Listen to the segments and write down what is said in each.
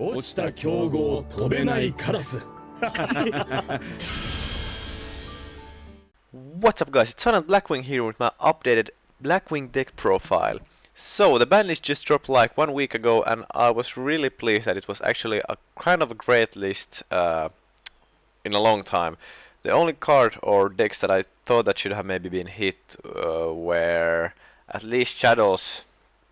落ちた競合飛べないカラス What's up guys, it's Son Blackwing here with my updated Blackwing deck profile. So the ban list just dropped like 1 week ago and I was really pleased that it was actually a kind of a great list in a long time. The only card or decks that I thought that should have maybe been hit were at least Shadows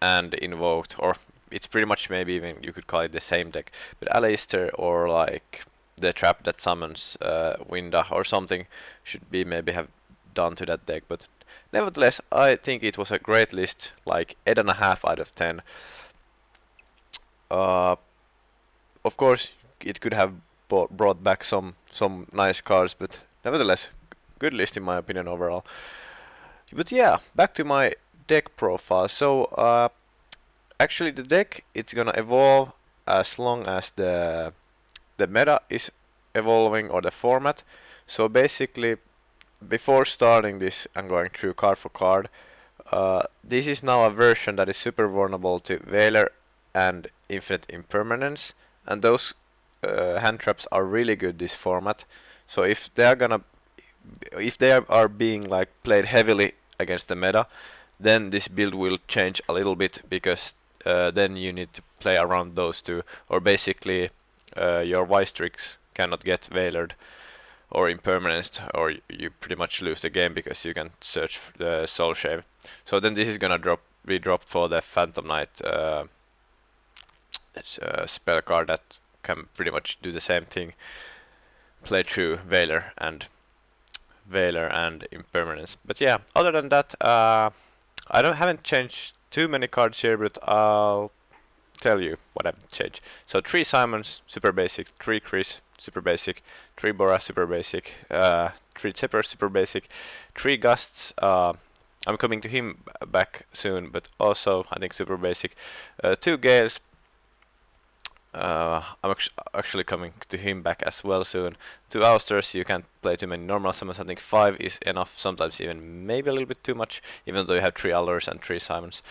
and Invoked, or it's pretty much maybe even you could call it the same deck, but Aleister or like the trap that summons Winda or something should be maybe have done to that deck, but nevertheless I think it was a great list, like 8.5 out of 10. Of course it could have brought back some nice cards, but nevertheless good list in my opinion overall. But yeah, back to my deck profile. So actually the deck, it's gonna evolve as long as the meta is evolving, or the format. So basically, before starting this and going through card for card, this is now a version that is super vulnerable to Veiler and Infinite Impermanence, and those hand traps are really good this format. So if they are being like played heavily against the meta, then this build will change a little bit, because then you need to play around those two, or basically your Vice Tricks cannot get Veilered or Impermanenced, or you pretty much lose the game because you can search for the Soul Shave. So then this is gonna be dropped for the Phantom Knight spell card that can pretty much do the same thing, play through Veiler and Impermanence. But yeah, other than that, I haven't changed too many cards here, but I'll tell you what I've changed. So 3 Simons, super basic, 3 Chris, super basic, 3 Bora, super basic, 3 Zephyr, super basic, 3 Gusts, I'm coming to him back soon, but also I think super basic, 2 Gales, I'm actually coming to him back as well soon. 2 Ousters, you can't play too many normal summons. I think 5 is enough, sometimes even maybe a little bit too much, even though you have 3 Allures and 3 Simons.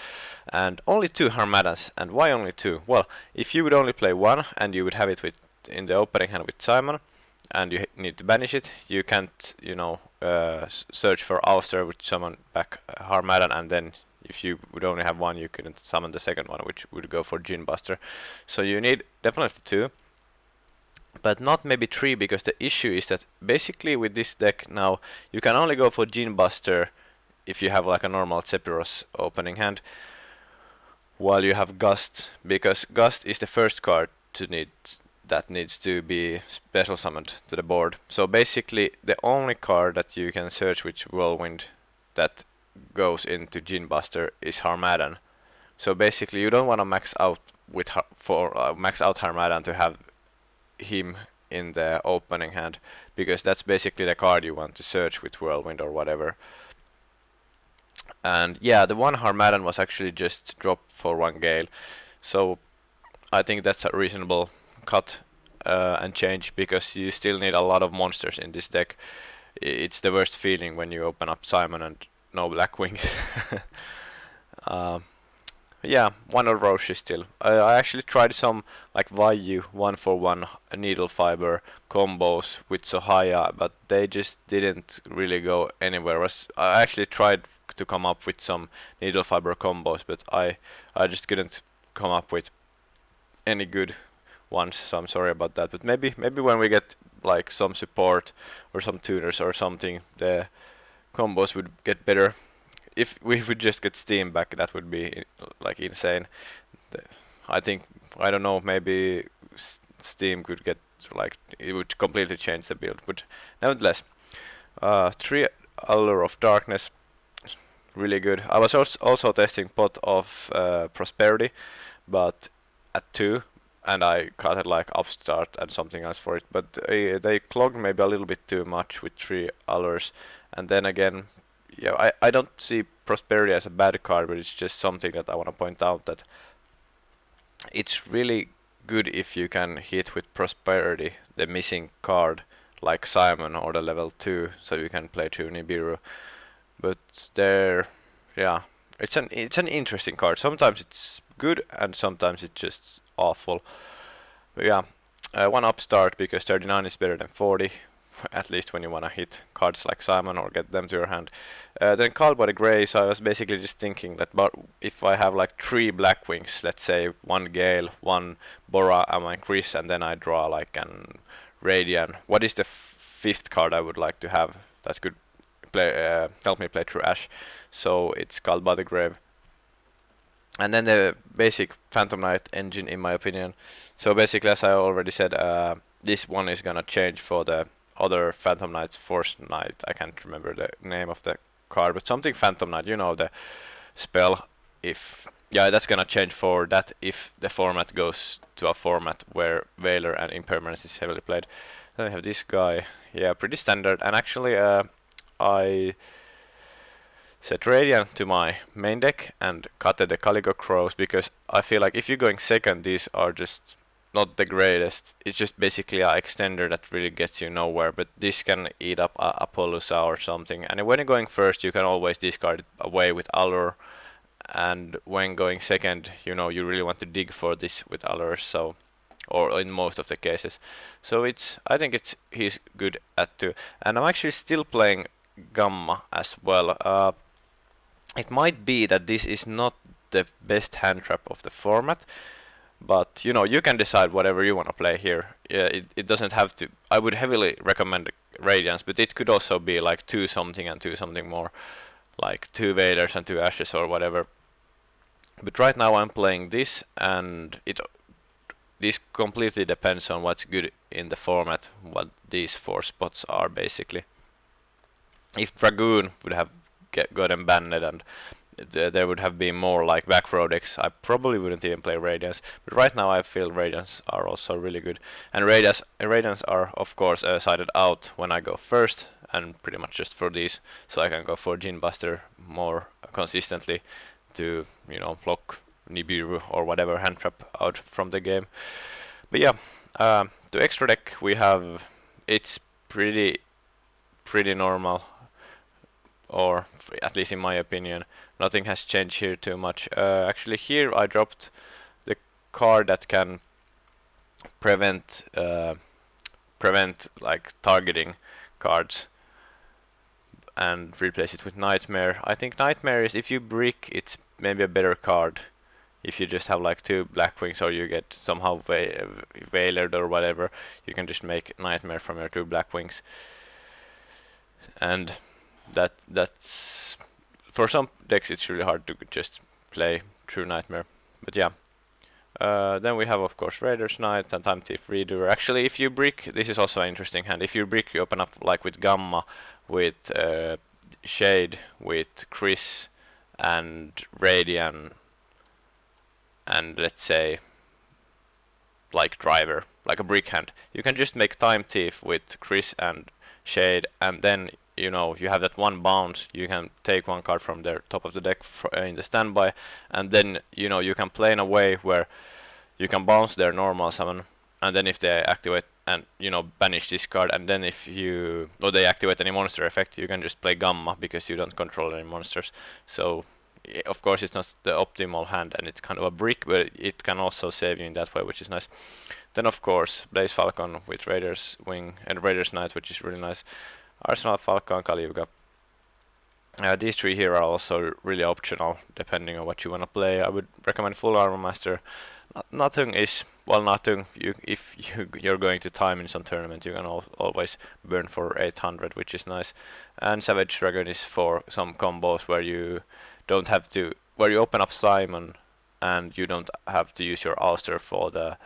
And only 2 Harmadans. And why only 2? Well, if you would only play 1 and you would have it in the opening hand with Simon, and you need to banish it, you can't, search for Ouster which summon back Harmadan, and then if you would only have 1, you couldn't summon the second one, which would go for Djinn Buster. So you need definitely 2, but not maybe 3, because the issue is that basically with this deck now, you can only go for Djinn Buster if you have like a normal Sephiroth opening hand, while you have Gust, because Gust is the first card that needs to be special summoned to the board. So basically the only card that you can search with Whirlwind that goes into Djinn Buster is Harmadan. So basically you don't want to max out Harmadan to have him in the opening hand, because that's basically the card you want to search with Whirlwind or whatever. And yeah, the one Harmadan was actually just dropped for 1 Gale, so I think that's a reasonable cut and change, because you still need a lot of monsters in this deck. It's the worst feeling when you open up Simon and no Blackwings. Yeah, 1 of Roshi still. I actually tried some like Vayu 1-for-1 needle fiber combos with Sohaya, but they just didn't really go anywhere. I actually tried to come up with some needle fiber combos, but I just couldn't come up with any good ones, so I'm sorry about that. But maybe when we get like some support or some tuners or something, the combos would get better. If we would just get Steam back, that would be like insane. I don't know, maybe Steam could get like, it would completely change the build. But nevertheless, 3 Allure of Darkness, really good. I was also testing Pot of Prosperity, but at 2, and I cut it like Upstart and something else for it, but they clogged maybe a little bit too much with 3 Allures. And then again, yeah, I don't see Prosperity as a bad card, but it's just something that I want to point out, that it's really good if you can hit with Prosperity the missing card like Simon or the level 2, so you can play through Nibiru. But yeah, it's an interesting card. Sometimes it's good and sometimes it's just awful. But yeah, one upstart because 39 is better than 40, at least when you want to hit cards like Simon or get them to your hand. Then called by the Greys, I was basically just thinking that if I have like 3 Blackwings, let's say 1 Gale, 1 Bora and 1 Chris, and then I draw like an Radian, what is the 5th card I would like to have that could help me play through Ash? So it's called by the Grave. And then the basic Phantom Knight engine, in my opinion. So basically, as I already said, this one is gonna change for the other Phantom Knight, Force Knight. I can't remember the name of the card, but something Phantom Knight. You know the spell. That's gonna change for that if the format goes to a format where Veiler and Impermanence is heavily played. Then I have this guy. Yeah, pretty standard. And actually, I set Radiant to my main deck and cut the Calico Crows because I feel like if you're going second, these are just not the greatest. It's just basically an extender that really gets you nowhere, but this can eat up a Apollousa or something. And when you're going first, you can always discard it away with Allure. And when going second, you really want to dig for this with Allure, so, or in most of the cases. So I think he's good at 2. And I'm actually still playing Gamma as well. It might be that this is not the best hand trap of the format, but you can decide whatever you want to play here. It doesn't have to. I would heavily recommend Radiance, but it could also be like 2 something and 2 something more, like 2 Vaders and 2 Ashes or whatever. But right now I'm playing this, and this completely depends on what's good in the format, what these 4 spots are basically. If Dragoon would have gotten banned and there would have been more like back row decks, I probably wouldn't even play Radiance. But right now I feel Radiance are also really good. And Radiance are of course sided out when I go first, and pretty much just for these, so I can go for Djinn Buster more consistently to block Nibiru or whatever hand trap out from the game. But yeah, the extra deck we have, it's pretty normal, or at least in my opinion, nothing has changed here too much. Actually, here I dropped the card that can prevent like targeting cards, and replace it with Nightmare. I think Nightmare is, if you brick, it's maybe a better card. If you just have like 2 Blackwings, or you get somehow Veilered or whatever, you can just make Nightmare from your 2 Blackwings. And that's for some decks it's really hard to just play True Nightmare. But yeah, then we have of course Raiders Knight and Time Thief Reader. Actually, if you brick, this is also an interesting hand. If you brick, you open up like with Gamma, with Shade, with Chris and Radian, and let's say like Driver, like a brick hand. You can just make Time Thief with Chris and Shade, and then you have that 1 bounce. You can take 1 card from the top of the deck in the standby, and then you can play in a way where you can bounce their normal summon, and then if they activate and banish this card, and then if they activate any monster effect, you can just play Gamma because you don't control any monsters. So of course it's not the optimal hand, and it's kind of a brick, but it can also save you in that way, which is nice. Then of course Blaze Falcon with Raiders Wing and Raiders Knight, which is really nice. Arsenal Falcon, Kaliuga. These 3 here are also really optional depending on what you want to play. I would recommend Full Armor Master. Nothing is, well, nothing. If you're going to time in some tournament, you can always burn for 800, which is nice. And Savage Dragon is for some combos where you don't have to, where you open up Simon and you don't have to use your Ulster for the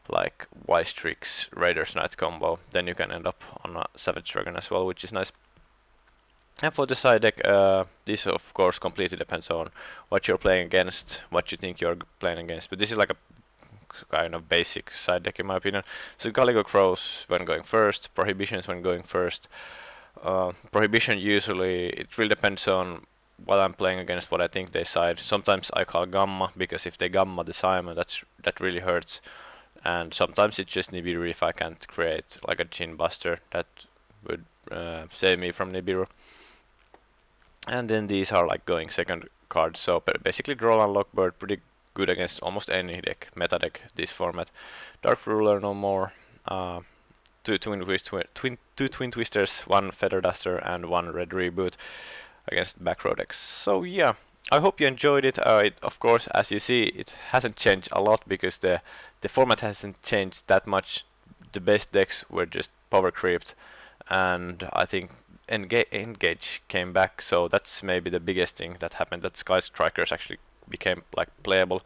like Wystrix Raiders Knight combo. Then you can end up on a Savage Dragon as well, which is nice. And for the side deck, this of course completely depends on what you're playing against, what you think you're playing against. But this is like a kind of basic side deck in my opinion. So Calico Crows when going first, Prohibitions when going first. Prohibition usually, it really depends on what I'm playing against, what I think they side. Sometimes I call Gamma, because if they Gamma the Simon, that really hurts. And sometimes it's just Nibiru if I can't create like a Djinn Buster that would save me from Nibiru. And then these are like going second cards, so basically Droll and Lockbird, pretty good against almost any deck, meta deck this format. Dark Ruler no more. Two Twin Twisters, one Feather Duster, and one Red Reboot against back row decks. So yeah, I hope you enjoyed it. Of course, as you see, it hasn't changed a lot because the format hasn't changed that much. The best decks were just power creeped, and I think Engage came back, so that's maybe the biggest thing that happened, that Sky Strikers actually became like playable.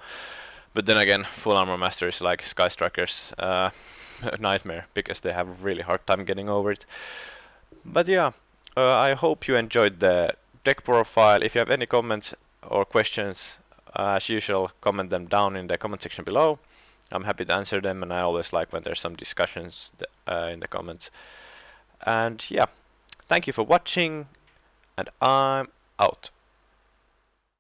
But then again, Full Armor Masters like Sky Strikers a nightmare because they have a really hard time getting over it. But yeah, I hope you enjoyed the deck profile. If you have any comments or questions, as usual, comment them down in the comment section below. I'm happy to answer them, and I always like when there's some discussions in the comments. And yeah, thank you for watching, and I'm out.